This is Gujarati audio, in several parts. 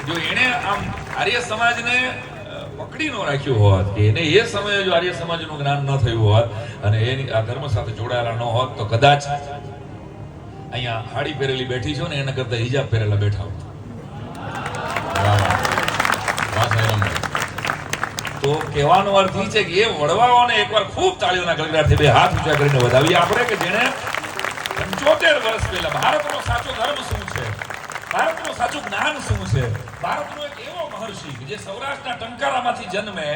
જો એને આમ આર્ય સમાજને પકડી ન રાખ્યું હોત કે એને એ સમયે જો આર્ય સમાજનું જ્ઞાન ન થયું હોત અને એની આ ધર્મ સાથે જોડાયેલા ન હોત તો કદાચ અહીંયા હાડી પહેરેલી બેઠી છો ને એના કરતા હિજાબ પહેરેલા બેઠા હોત. તો કહેવાનો અર્થ એ છે કે એ વડવાઓને એકવાર ખૂબ તાળીઓના ગળગડાટથી બે હાથ ઊંચા કરીને વધાવીએ આપણે કે જેણે 75 વર્ષ પહેલા ભારતનો સાચો ધર્મ શું છે, ભારતનું સાચું જ્ઞાન શું છે, ભારતનો એક એવો મહર્ષિ જે સૌરાષ્ટ્રના ટંકારામાંથી જન્મે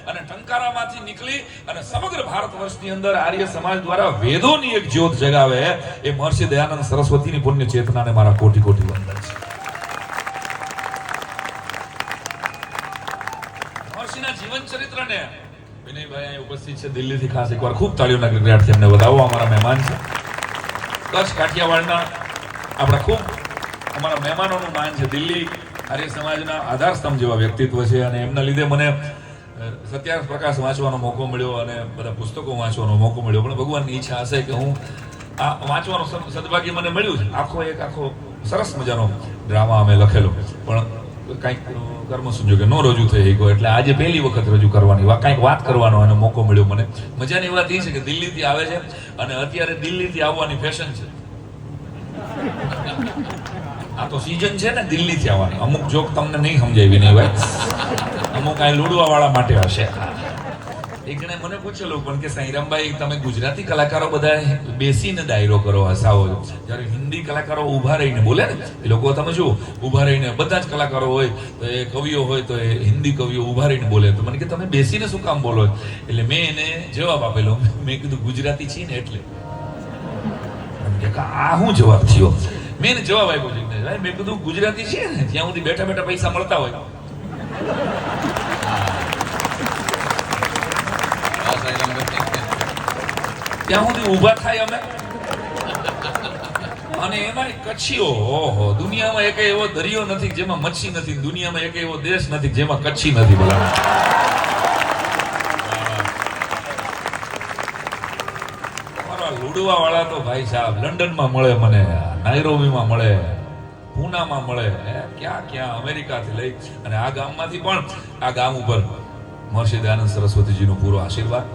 અને ટંકારામાંથી નીકળી અને સમગ્ર ભારત વર્ષની અંદર આર્ય સમાજ દ્વારા વેદોની એક જ્યોત જગાવે એ મહર્ષિ દયાનંદ સરસ્વતીની પુણ્ય ચેતનાને મારા કોટી કોટી વંદન છે. મહર્ષિના જીવન ચરિત્રને વિનયભાઈ અહીં ઉપસ્થિત છે દિલ્હીથી, ખાસ એકવાર ખૂબ તાળીઓના ગડગડાટથી એમને વધાવો. અમારા મહેમાન છે કચ્છ કાઠિયાવાડના, આપણા ખૂબ અમારા મહેમાનોનું માન છે. દિલ્હી આર્ય સમાજના આધારસ્તંભ જેવા વ્યક્તિત્વ છે અને એમના લીધે મને સત્યાગ્રહ પ્રકાશ વાંચવાનો મોકો મળ્યો અને બધા પુસ્તકો વાંચવાનો મોકો મળ્યો. પણ ભગવાનની ઈચ્છા હશે કે હું આ વાંચવાનો સદભાગ્ય મને મળ્યું છે. આખો સરસ મજાનો ડ્રામા અમે લખેલો, પણ કંઈક કર્મ સંજોગે ન રજૂ થઈ ગયો એટલે આજે પહેલી વખત રજૂ કરવાની કંઈક વાત કરવાનો એનો મોકો મળ્યો મને. મજાની વાત એ છે કે દિલ્હીથી આવે છે અને અત્યારે દિલ્હીથી આવવાની ફેશન છે. આ તો સીઝન છે ને દિલ્હીથી આવવાની. અમુક જોક તમને નહીં સમજાવી નહીં ભાઈ, અમુક આ લૂડવા વાળા માટે હશે. એક જણે મને પૂછેલું પણ કે સાંઈરામભાઈ તમે ગુજરાતી કલાકારો બધા બેસીને ડાયરો કરો, હસાવો, જ્યારે હિન્દી કલાકારો ઊભા રહીને બોલે ને એ લોકો તમે જુઓ ઊભા રહીને, બધા જ કલાકારો હોય તો એ કવિઓ હોય તો એ હિન્દી કવિઓ ઊભા રહીને બોલે. તો મને કે તમે બેસીને શું કામ બોલો? એટલે મેં એને જવાબ આપેલો, મેં કીધું ગુજરાતી છીએ ને એટલે. આ શું જવાબ થયો? મેં એને જવાબ આપ્યો છે મેં કીધું ગુજરાતી છે ને ત્યાં સુધી બેઠા બેઠા પૈસા મળતા હોય ત્યાં સુધી ઊભા થાય અમે. અને એમાં કચ્છીઓ, ઓહો, દુનિયામાં એક એવો દરિયો નથી જેમાં મચ્છી નથી, દુનિયામાં એક એવો દેશ નથી જેમાં કચ્છી નથી. બોલા લુડવા વાળા તો ભાઈ સાહેબ લંડનમાં મળે, મને નાઇરોબીમાં મળે, પૂનામાં મળે, ક્યાં અમેરિકાથી લઈ. અને આ ગામમાંથી પણ, આ ગામ ઉપર મહર્ષિ દયાનંદ સરસ્વતીજીનો પૂરો આશીર્વાદ.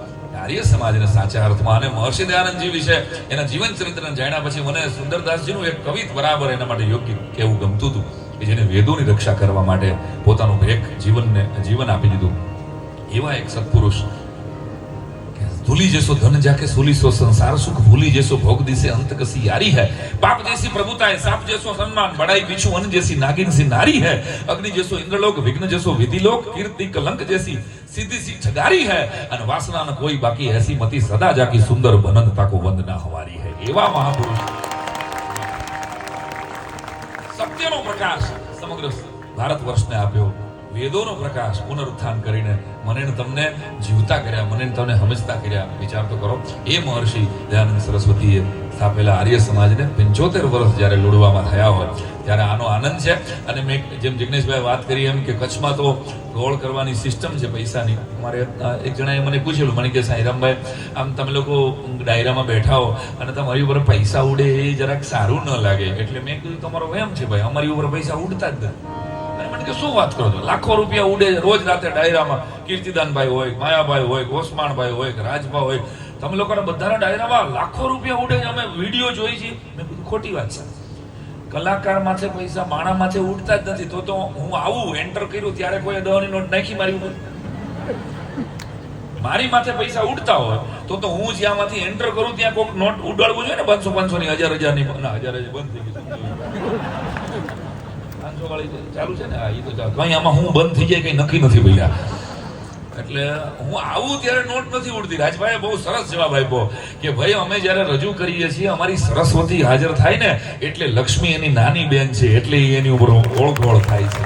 આર્ય સમાજને સાચા અર્થમાં અને મહર્ષિ દયાનંદજી વિશે એના જીવન ચરિત્રને જાણ્યા પછી મને સુંદરદાસજીનું એક કવિત બરાબર એના માટે યોગ્ય કહેવું ગમતું હતું કે જેને વેદોની રક્ષા કરવા માટે પોતાનું એક જીવન આપી દીધું. એવા એક સત્પુરુષ, भूली जैसो धन जाके सूली सो संसार सुख, भूली जैसो भोग दिसे अंत कसी यारी है, पाप जैसी प्रभुता है, साप जैसो सम्मान, बड़ाई बिच्छू अन्न जैसी नागिन सी नारी है, अग्नि जैसो इंद्रलोक, विघ्न जैसो विधिलोक, कीर्ति कलंक जैसी सीधी सी ठगारी है, अन वासना न कोई बाकी ऐसी मति सदा जाकी सुंदर बनंदता को वंदना हमारी है. एवा महापुरुष सत्यनो प्रकाश समग्र भारत वर्षने आप्यो, વેદોનો પ્રકાશ પુનરુત્થાન કરીને મને તમને જીવતા કર્યા, મને તમને સમજતા કર્યા. વિચાર તો કરો, એ મહર્ષિ દયાનંદ સરસ્વતીએ સ્થાપેલા આર્ય સમાજને 75 વર્ષ જ્યારે લુડવામાં થયા હોય ત્યારે આનો આનંદ છે. અને મેં જેમ જિગ્નેશભાઈ વાત કરી એમ કે કચ્છમાં તો ગોળ કરવાની સિસ્ટમ છે પૈસાની. મારે એક જણાએ મને પૂછેલું, મને કે સાંઈરામભાઈ આમ તમે લોકો ડાયરામાં બેઠા હો અને તમારી ઉપર પૈસા ઉડે એ જરાક સારું ન લાગે. એટલે મેં કીધું તમારો એમ છે ભાઈ, અમારી ઉપર પૈસા ઉડતા જ નથી. કે શું વાત કરો છો, લાખો રૂપિયા ઉડે રોજ રાતે ડાયરામાં. કીર્તિદાનભાઈ હોય, માયાભાઈ હોય, ઓસમાણભાઈ હોય, રાજભા હોય, તમે લોકોના બધાના ડાયરામાં લાખો રૂપિયા ઉડે. અમે વિડીયો જોઈ છે. મેં કીધું ખોટી વાત છે, કલાકાર માથે પૈસા માણા માથે ઉડતા જ નથી. તો હું આવું એન્ટર કર્યું ત્યારે કોઈ 10ની નોટ નાખી મારી ઉપર? મારી માથે પૈસા ઉડતા હોય તો હું જ્યાંમાંથી એન્ટર કરું ત્યાં કોઈક નોટ ઉડાડવું જોઈએ ને, 500 ની, 1000 ની. 1000 બંધ થઈ ગયું ચાલુ છે ને, કઈ આમાં હું બંધ થઈ જાય કઈ નક્કી નથી ભૈયા. એટલે હું આવું ત્યારે નોટ નથી ઉડતી. રાજભાઈએ બહુ સરસ જવાબ આપ્યો કે ભાઈ અમે જયારે રજૂ કરીએ છીએ અમારી સરસ્વતી હાજર થાય ને એટલે લક્ષ્મી એની નાની બેન છે એટલે એની ઉપર ઓળખોળ થાય છે.